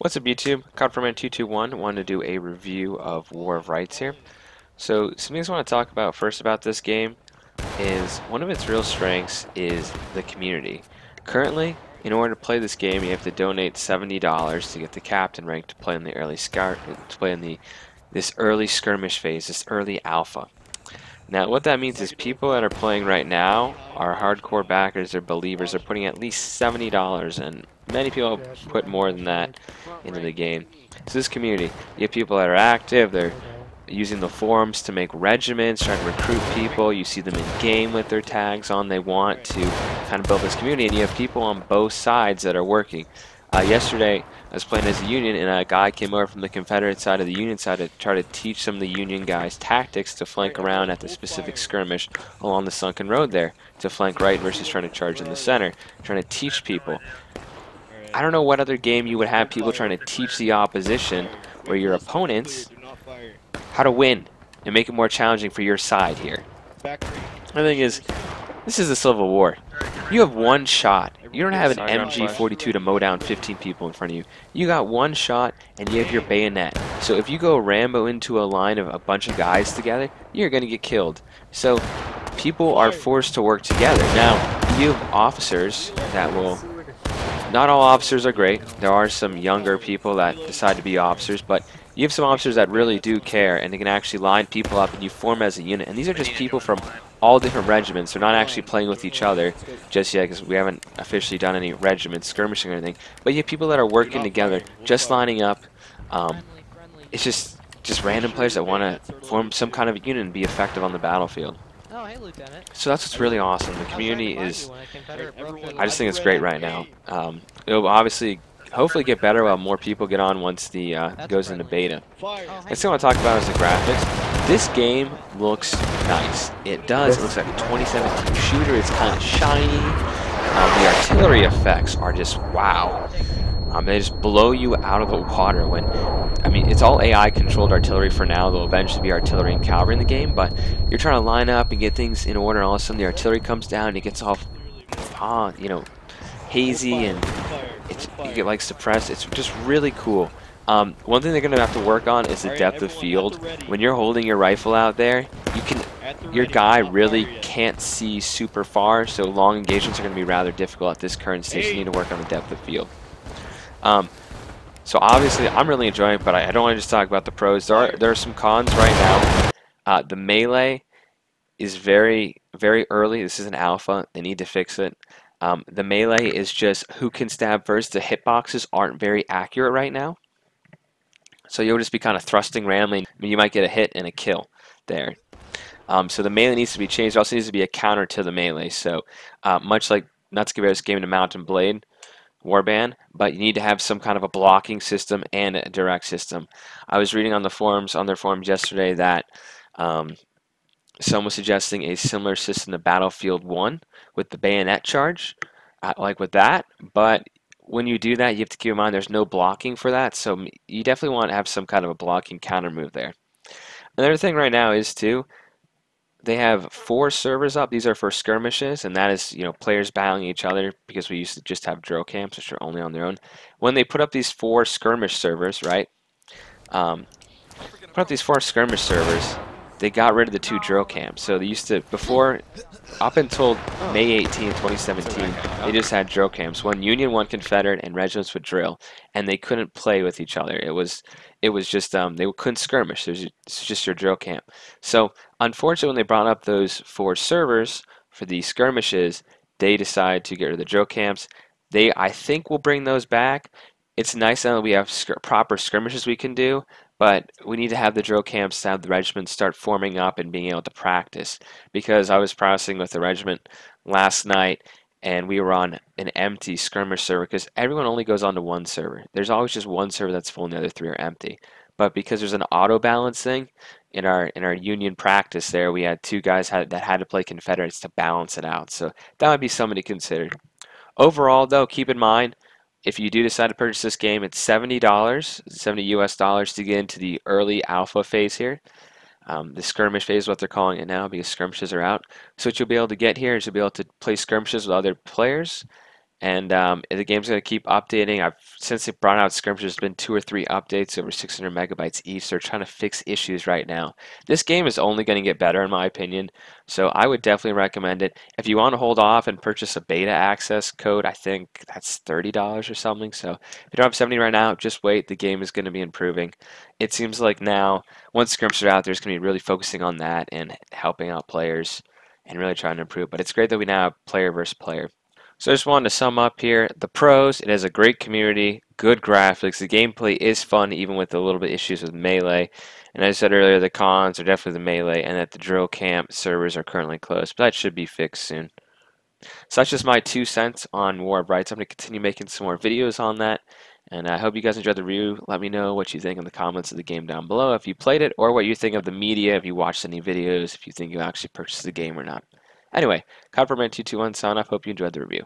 What's up YouTube? Codforman221 wanted to do a review of War of Rights here. So some things I want to talk about first about this game is one of its real strengths is the community. Currently, in order to play this game, you have to donate $70 to get the captain rank to play in the this early skirmish phase, this early alpha. Now, what that means is people that are playing right now are hardcore backers or believers. They're putting at least $70, and many people put more than that into the game. So this community, you have people that are active. They're using the forums to make regiments, trying to recruit people. You see them in game with their tags on. They want to kind of build this community, and you have people on both sides that are working. Yesterday, I was playing as a Union, and a guy came over from the Confederate side of the Union side to try to teach some of the Union guys tactics to flank around at the specific skirmish along the sunken road there, to flank right versus trying to charge in the center, trying to teach people. I don't know what other game you would have people trying to teach the opposition or your opponents how to win and make it more challenging for your side here. The thing is, this is the Civil War. You have one shot. You don't have an MG42 to mow down 15 people in front of you. You got one shot and you have your bayonet. So if you go Rambo into a line of a bunch of guys together, you're going to get killed. So people are forced to work together. Now, you have officers that will... Not all officers are great. There are some younger people that decide to be officers, but you have some officers that really do care, and they can actually line people up, and you form as a unit. And these are just people from all different regiments. They're not actually playing with each other just yet, because we haven't officially done any regiment skirmishing or anything. But you have people that are working together, just lining up. It's just random players that want to form some kind of a unit and be effective on the battlefield. Oh, hey, Lieutenant. So that's what's really awesome. The community is, I just think it's great right now. It'll obviously, hopefully get better while more people get on once the goes into beta. Next thing I want to talk about is the graphics. This game looks nice. It does. It looks like a 2017 shooter. It's kind of shiny. The artillery effects are just wow. They just blow you out of the water when, I mean, it's all AI controlled artillery for now. There'll eventually be artillery and cavalry in the game, but you're trying to line up and get things in order, and all of a sudden the artillery comes down and it gets all, you know, hazy, and you get like suppressed. It's just really cool. One thing they're going to have to work on is the depth of field. When you're holding your rifle out there, your guy really can't see super far, so long engagements are going to be rather difficult at this current stage. You need to work on the depth of field. So obviously I'm really enjoying it, but I don't want to just talk about the pros. There are some cons right now. The melee is very early. This is an alpha. They need to fix it. The melee is just who can stab first. The hitboxes aren't very accurate right now. So you'll just be kind of thrusting randomly. I mean, you might get a hit and a kill there. So the melee needs to be changed. There also needs to be a counter to the melee. So much like Nuts Give Us game into Mount and Blade Warband, but you need to have some kind of a blocking system and a direct system. I was reading on the forums, on their forums yesterday, that someone was suggesting a similar system to Battlefield 1 with the bayonet charge, like with that, but when you do that, you have to keep in mind there's no blocking for that, so you definitely want to have some kind of a blocking counter move there. Another thing right now is, too, they have 4 servers up. These are for skirmishes, and that is, you know, players battling each other, because we used to just have drill camps, which are only on their own. When they put up these 4 skirmish servers, right? Put up these 4 skirmish servers, they got rid of the 2 drill camps. So they used to, before, up until May 18, 2017, they just had drill camps. One Union, one Confederate, and regiments would drill, and they couldn't play with each other. It was just they couldn't skirmish. It's just your drill camp. So unfortunately, when they brought up those 4 servers for the skirmishes, they decided to get rid of the drill camps. I think, will bring those back. It's nice now that we have proper skirmishes we can do, but we need to have the drill camps to have the regiments start forming up and being able to practice. Because I was practicing with the regiment last night, and we were on an empty skirmish server, because everyone only goes on to one server. There's always just one server that's full and the other 3 are empty. But because there's an auto balancing in our Union practice there, we had 2 guys that had to play Confederates to balance it out. So that would be something to consider. Overall, though, keep in mind, if you do decide to purchase this game, it's $70, 70 US dollars to get into the early alpha phase here. The skirmish phase is what they're calling it now, because skirmishes are out. So what you'll be able to get here is you'll be able to play skirmishes with other players, And the game's going to keep updating. Since they brought out Skirmish, there's been 2 or 3 updates over 600 megabytes each. They're trying to fix issues right now. This game is only going to get better, in my opinion. So I would definitely recommend it. If you want to hold off and purchase a beta access code, I think that's $30 or something. So if you don't have 70 right now, just wait. The game is going to be improving. It seems like now, once Skirmish are out there, it's going to be really focusing on that and helping out players and really trying to improve. But it's great that we now have player versus player. So I just wanted to sum up here. The pros, it has a great community, good graphics. The gameplay is fun, even with a little bit issues with Melee. And as I said earlier, the cons are definitely the Melee, and that the drill camp servers are currently closed. But that should be fixed soon. So that's just my 2 cents on War of Rights. I'm going to continue making some more videos on that. And I hope you guys enjoyed the review. Let me know what you think in the comments of the game down below if you played it, or what you think of the media, if you watched any videos, if you think you actually purchased the game or not. Anyway, Copperman221 sign off. Hope you enjoyed the review.